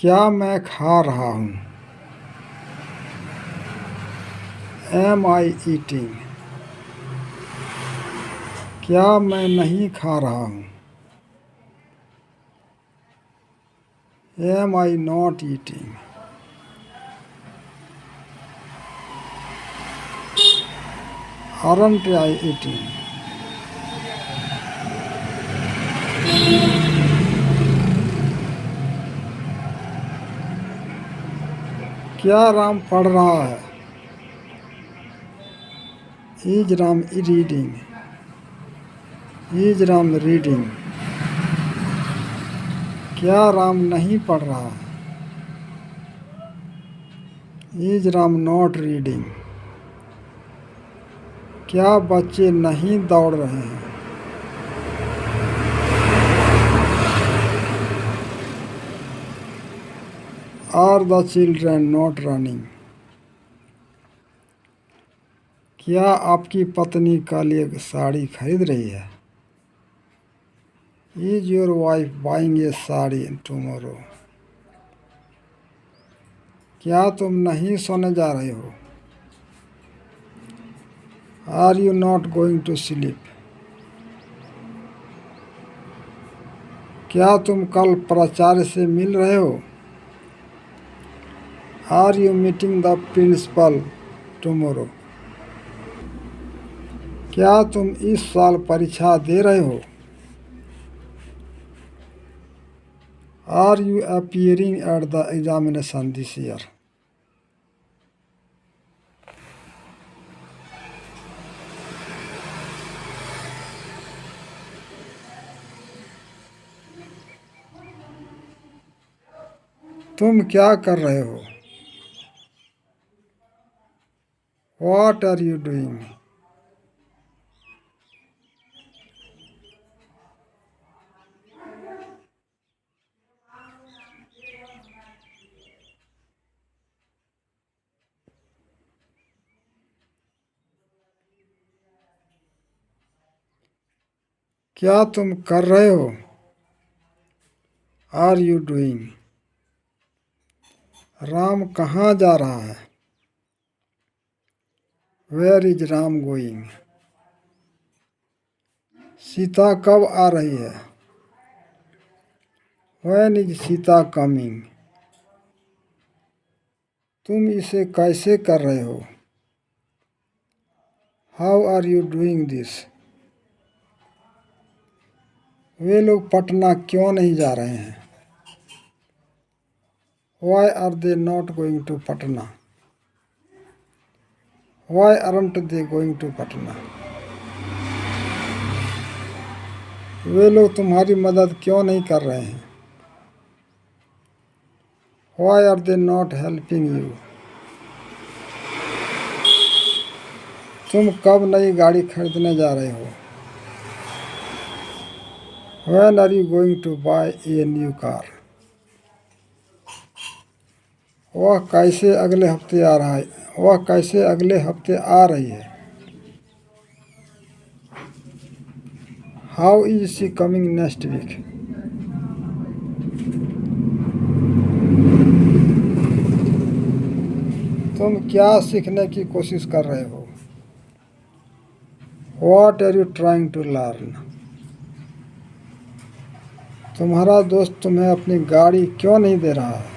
क्या मैं खा रहा हूँ? Am I eating? क्या मैं नहीं खा रहा हूँ? Am I not eating? Aren't I eating? क्या राम पढ़ रहा है? Is Ram reading? Is Ram reading? क्या राम नहीं पढ़ रहा है? Is Ram not reading? क्या बच्चे नहीं दौड़ रहे हैं? Are the children not running? क्या आपकी पत्नी कल एक साड़ी खरीद रही है? Is your wife buying a sari tomorrow? क्या तुम नहीं सोने जा रहे हो? Are you not going to sleep? क्या तुम कल प्राचार्य से मिल रहे हो? Are you meeting the principal tomorrow? क्या तुम इस साल परीक्षा दे रहे हो? Are you appearing at the examination this year? तुम क्या कर रहे हो? What are you doing? क्या तुम कर रहे हो? Are you doing? राम कहाँ जा रहा है? Where is Ram going? Sita कब आ रही है? When is Sita coming? तुम इसे कैसे कर रहे हो? How are you doing this? वे लोग पटना क्यों नहीं जा रहे हैं? Why are they not going to Patna? Why aren't they going to Patna? वे लोग तुम्हारी मदद क्यों नहीं कर रहे हैं? Why are they not helping you? तुम कब नई गाड़ी खरीदने जा रहे हो? When are you going to buy a new car? वह कैसे अगले हफ्ते आ रहा है? वह कैसे अगले हफ्ते आ रही है? How is she coming next week? तुम क्या सीखने की कोशिश कर रहे हो? What are you trying to learn? तुम्हारा दोस्त तुम्हें अपनी गाड़ी क्यों नहीं दे रहा है?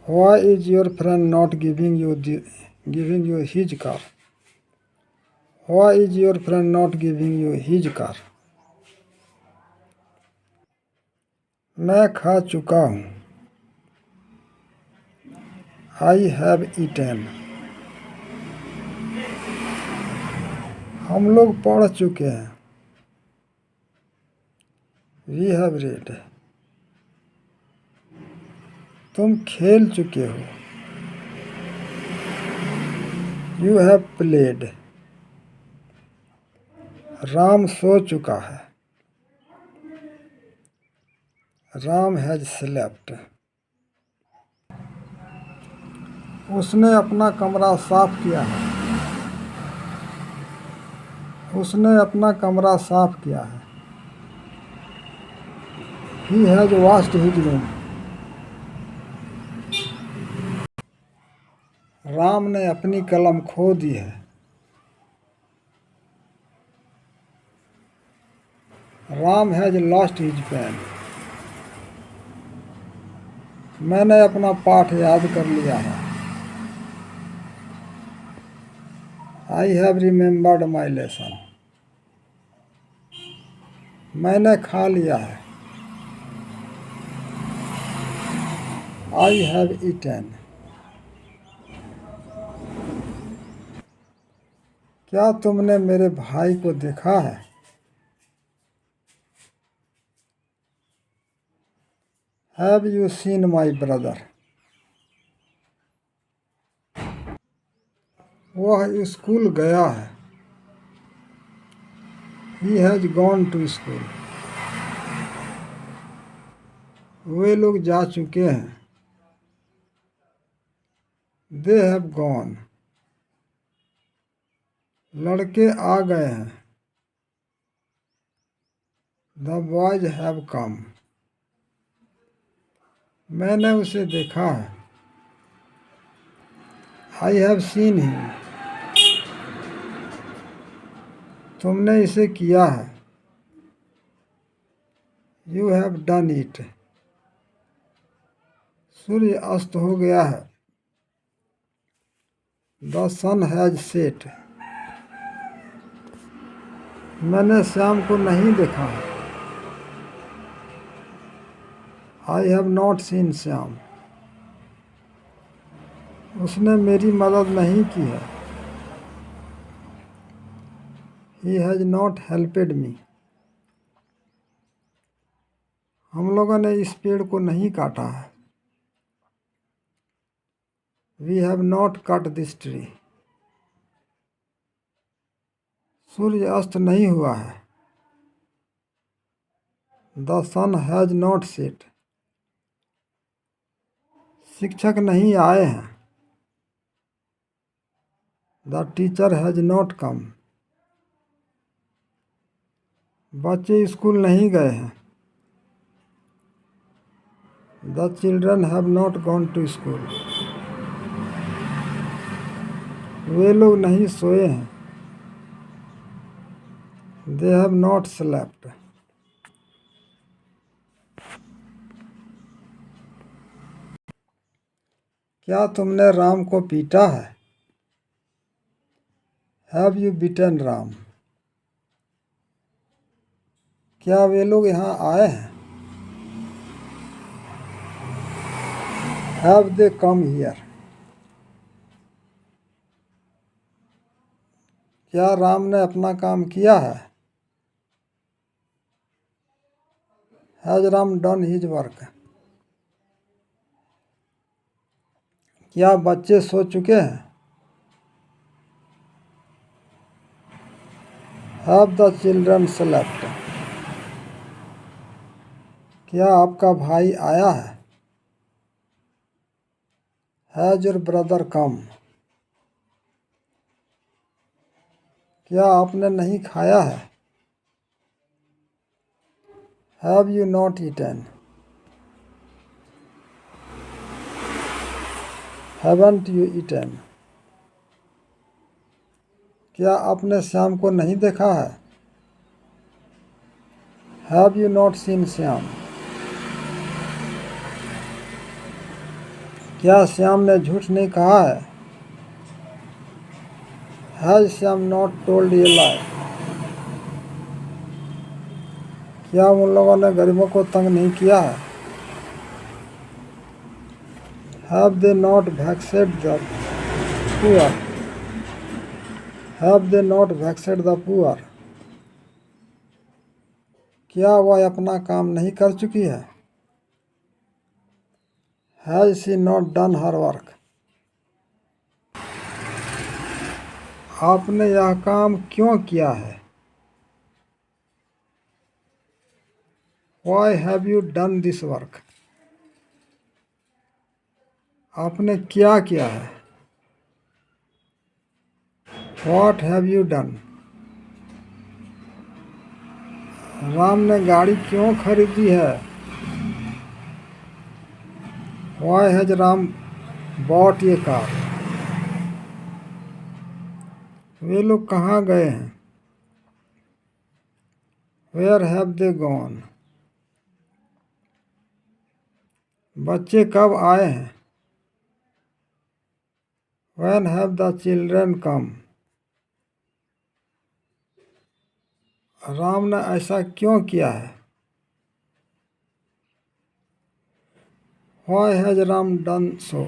Why is your friend not giving you his car? Why is your friend not giving you his car? मैं खा चुका हूँ. I have eaten. हम लोग पढ़ चुके हैं. We have read. तुम खेल चुके हो. You have played. राम सो चुका है. Ram has slept. उसने अपना कमरा साफ किया है. उसने अपना कमरा साफ किया है. He has washed his room. Ram ने अपनी कलम खो दी है. Ram has lost his pen. मैंने अपना पाठ याद कर लिया है. I have remembered my lesson. मैंने खा लिया है. I have eaten. क्या तुमने मेरे भाई को देखा है? Have you seen my brother? वह स्कूल गया है. He has gone to school. वे लोग जा चुके हैं. They have gone. लड़के आ गए हैं. The boys have come. मैंने उसे देखा है. I have seen him. तुमने इसे किया है. You have done it. सूर्य अस्त हो गया है. The sun has set. मैंने श्याम को नहीं देखा है. I have not seen Shyam. उसने मेरी मदद नहीं की है. He has not helped me. हम लोगों ने इस पेड़ को नहीं काटा है. We have not cut this tree. सूर्य अस्त नहीं हुआ है. The sun has not set. शिक्षक नहीं आए हैं. The teacher has not come. बच्चे स्कूल नहीं गए हैं. The children have not gone to school. वे लोग नहीं सोए हैं. They have not slept. क्या तुमने राम को पीटा है? Have you beaten Ram? क्या वे लोग यहाँ आए हैं? Have they come here? क्या राम ने अपना काम किया है? Has Ram done his work? क्या बच्चे सो चुके हैं? Have the children slept? क्या आपका भाई आया है? Has your brother come? क्या आपने नहीं खाया है? Have you not eaten? Haven't you eaten? क्या आपने श्याम को नहीं देखा है? Have you not seen Shyam? क्या श्याम ने झूठ नहीं कहा है? Has Shyam not told a lie? क्या उन लोगों ने गरीबों को तंग नहीं किया है? Have they not vexed the poor? Have they not vexed the poor? क्या वह अपना काम नहीं कर चुकी है? Has she not done her work? आपने यह काम क्यों किया है? Why have you done this work? आपने क्या किया है? What have you done? Ram ने गाड़ी क्यों खरीदी है? Why has Ram bought a car? वे लोग कहाँ गए हैं? Where have they gone? बच्चे कब आए हैं? When have the children come? Ram ने ऐसा क्यों किया है? Why has Ram done so?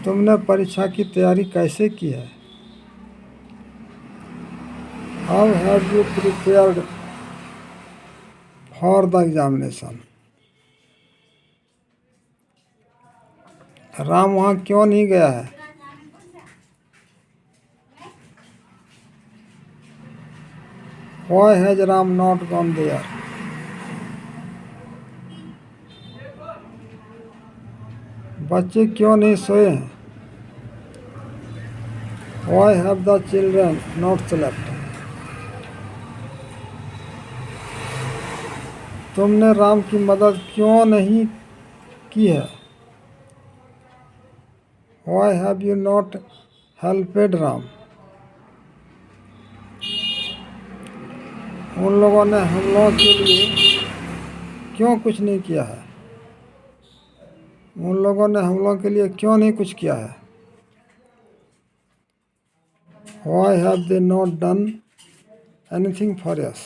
तुमने परीक्षा की तैयारी कैसे की है? How have you prepared for the examination? Ram वहाँ क्यों नहीं गया है? Why has Ram not gone there? बच्चे क्यों नहीं सोए हैं? Why have the children not slept? तुमने राम की मदद क्यों नहीं की है? Why have you not helped Ram? उन लोगों ने हम लोगों के लिए क्यों कुछ नहीं किया है? उन लोगों ने हम लोगों के लिए क्यों नहीं कुछ किया है? Why have they not done anything for us?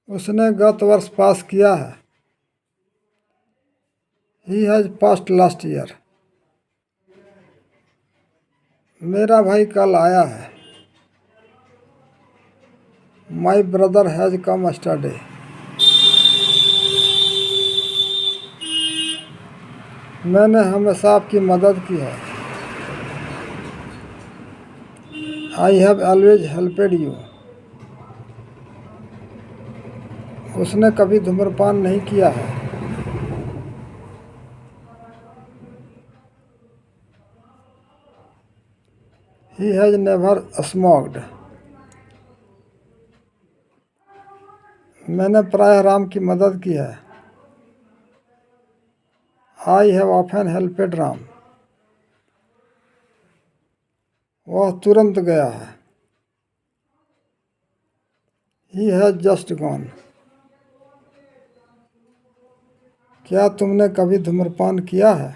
उसने गत वर्ष पास किया है. He has passed last year. मेरा भाई कल आया है. My brother has come yesterday. मैंने हमेशा आपकी मदद की है. I have always helped you. उसने कभी धूम्रपान नहीं किया है. He has never smoked. मैंने प्रायः राम की मदद की है. I have often helped Ram. वह तुरंत गया है. He has just gone. क्या तुमने कभी धूम्रपान किया है?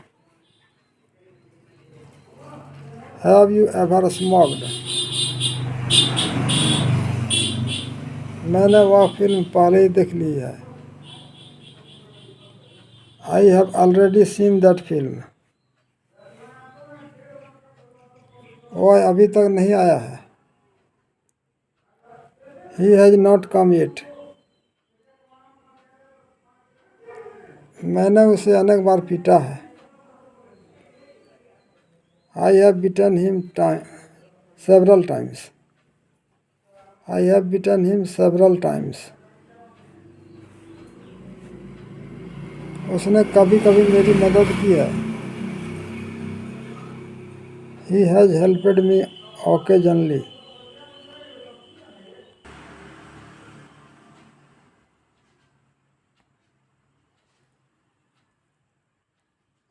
Have you ever smoked? मैंने वह फिल्म पहले ही देख ली है. I have already seen that film. वह अभी तक नहीं आया है. He has not come yet. मैंने उसे अनेक बार पीटा है. I have beaten him several times. I have beaten him several times. उसने कभी कभी मेरी मदद की है. He has helped me occasionally.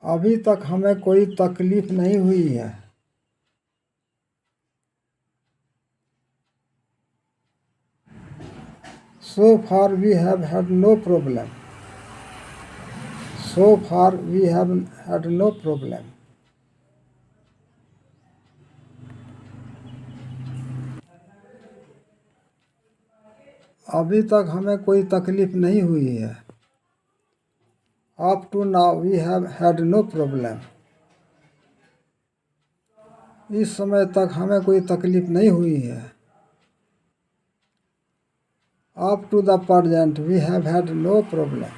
अभी तक हमें कोई तकलीफ नहीं हुई है. So far we have had no problem. So far we have had no problem. अभी तक हमें कोई तकलीफ नहीं हुई है. Up to now we have had no problem. इस समय तक हमें कोई तकलीफ नहीं हुई है. Up to the present we have had no problem.